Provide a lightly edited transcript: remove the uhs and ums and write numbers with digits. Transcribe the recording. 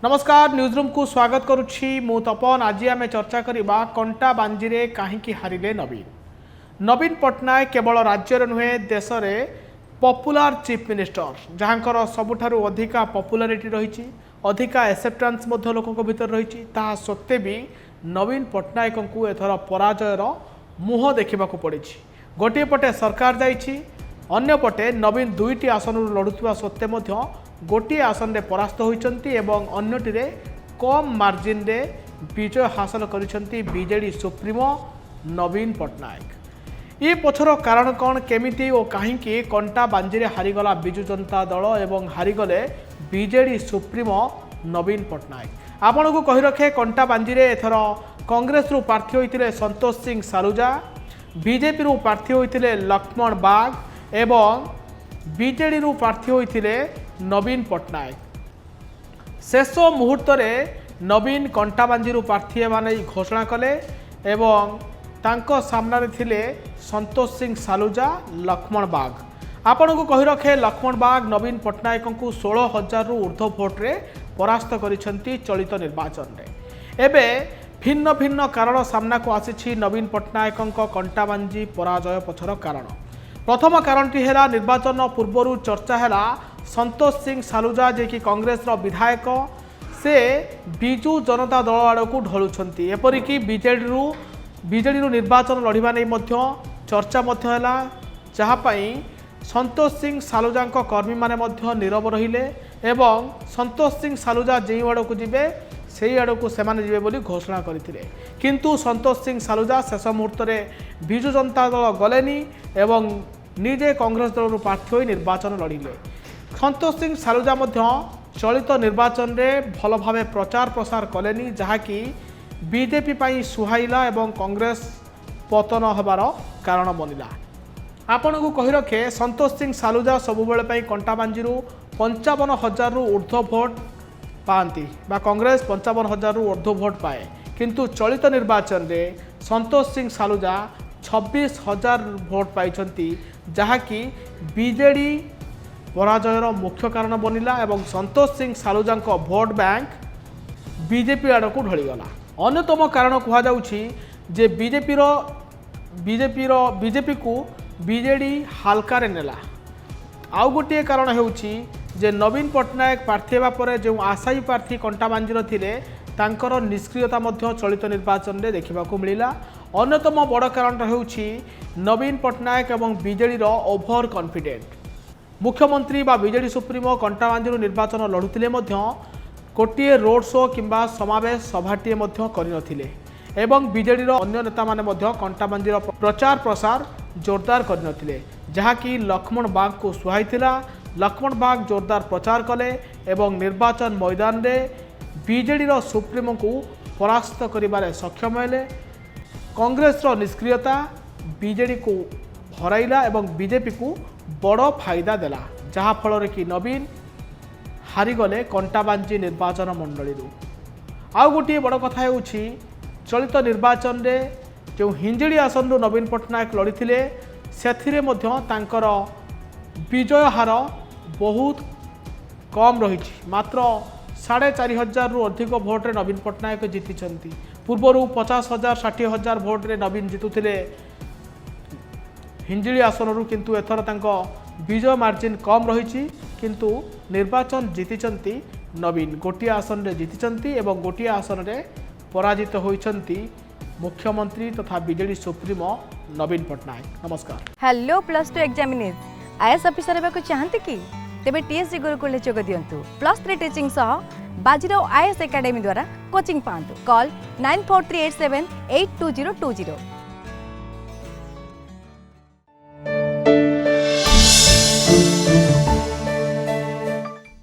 नमस्कार news room को स्वागत करुच्ची मु तपन। आज आम चर्चा करवा कंटा बांजी कहीं हारिले नवीन पट्टनायक केवल राज्य नुहे देश में पॉपुलर चीफ मिनिस्टर जहाँकर सबुठारु अधिका पॉपुलारिटी रही अधिका एक्सेप्टेंस लोकों भीतर रही सत्वे भी नवीन पट्टनायक को एथर पराजयर मुह देखा पड़ी। गोटे पटे सरकार जाइए अन्यपटे नवीन दुईटी आसन लड़ुवा सत्वे गोटे आसन में परास्त होती अन्यटी कम मार्जिन रे विजय हासिल करिसेंती बीजेडी सुप्रीमो नवीन पट्टनायक। ये पछर कारण कौन केमिति और कहीं कंटा बांजी हारीगला विजु जनता दल एवं हारीगले बीजेडी सुप्रीमो नवीन पट्टनायक। आपण को कही रखे कंटा बांजी एथर कांग्रेस रु प्रार्थी होते संतोष सिंह सालुजा, बीजेपी रु प्रार्थी होते लक्ष्मण बाग एवं बीजेडी रु प्रार्थी होते नवीन पट्टनायक। शेष मुहूर्त नवीन कंटा बांजी प्रार्थी माने घोषणा कले एवं तांको सामने थिले संतोष सिंह सालुजा, लक्ष्मण बाग। आपण को कही रखे लक्ष्मण बाग नवीन पट्टनायक को 16,000 रु ऊर्ध्व भोट्रे परास्त करिसेंती चलित निर्वाचन रे। एबे भिन्न भिन्न कारण सामना को आसी नवीन पट्टनायक कंटा बांजी पराजय पछर कारण। प्रथम कारणटी है निर्वाचन पूर्व चर्चा है संतोष सिंह सालुजा जे कि कांग्रेस विधायक से बिजु जनता दल आड़ को ढलुंट एपरिकी बीजेडी निर्वाचन लड़वा नहीं चर्चा जहाँपाई संतोष सिंह सालुजा कर्मी माने नीरव रहिले एवं संतोष सिंह सालुजा जो आड़ को जीवे से आड़ को सेमाने जीवे बोली घोषणा करथिले। किंतु संतोष सिंह सालुजा शेष मुहूर्त में बिजु जनता दल गलेनी एवं निजे कांग्रेस दल प्रार्थी होई निर्वाचन लड़िले। संतोष सिंह सालुजा चलित निर्वाचन में भल भाव प्रचार प्रसार कलेनी जहाँकि बीजेपी पाई सुहाइला एवं कांग्रेस पतन होबार कारण बनिला। आपण को कही रखे संतोष सिंह सालुजा सबुबले कंटा बांजी 55,000 रु ऊर्ध्व भोट पाती कांग्रेस 55,000 रु ऊर्ध्व भोट पाए। किंतु चलित निर्वाचन में संतोष सिंह सालुजा 26,000 भोट पाई जहाँकि बीजेडी पराजयर मुख्य कारण बनिला एवं Santosh Singh Saluja vote bank BJP आड़ को ढलीगला। अन्यतम कारण कहुच्छी जे बीजेपी को बीजेडी हालकार नेला। आउ गोटे कारण होउछि जे नवीन पट्टनायक प्रार्थी हेबा परे जो आशायी प्रार्थी कंटा बांजीर थिले तांकर निष्क्रियता मध्य चलित निर्वाचन में देखा मिला। अन्यतम बड़ कारण होउछि नवीन पट्टनायक एवं बीजेडी ओभर कॉन्फिडेंट। मुख्यमंत्री बा बीजेडी सुप्रीमो कंटा बांजी निर्वाचन लड़ुतिले गोटे रोड शो किंबा समावेश सभाटीए करनथिले एवं बीजेडी अन्य नेता माने कंटा बांजी प्रचार प्रसार जोरदार करनथिले जहाँकि लक्ष्मण बाग को सुहाईथिला। लक्ष्मण बाग जोरदार प्रचार कले एवं निर्वाचन मैदान में बीजेडी सुप्रीमो को परास्त करिबारे सक्षम हेले। कांग्रेस निष्क्रियता बीजेडी को हराइला एवं बीजेपी को बड़ फायदा देला जहाँ फल कि नवीन हारीगले कंटा बांजी निर्वाचन मंडली। आउ गोटे बड़ कथा होउछि चलित निर्वाचन में जो हिंजिड़ी आसन नवीन पट्टनायक लड़ीथिले सेथिरे मध्य तांकर विजय हार बहुत कम रही। मात्र 4,500 रु अधिक भोट्रे नवीन पट्टनायक जीति। पूर्वर 50,000 60,000 भोट्रे नवीन जितुथिले हिंजिड़ी आसन किंतु एथर तांको विजय मार्जिन कम रही। किंतु निर्वाचन जीति नवीन गोटे आसन रे जीति एवं गोटे आसन रे पराजित होइछंती मुख्यमंत्री तथा बीजेडी सुप्रीमो नवीन पट्टनायक। नमस्कार। हेलो +2 एग्जामिनीज आईएएस ऑफिसर हेबाकु चाहंती कि तेबे टीएससी गुरुकुल जोग दियंतु। +3 टीचिंग सह बाजीराव आईएएस एकेडमी द्वारा कोचिंग पांतु। कॉल 9438782020।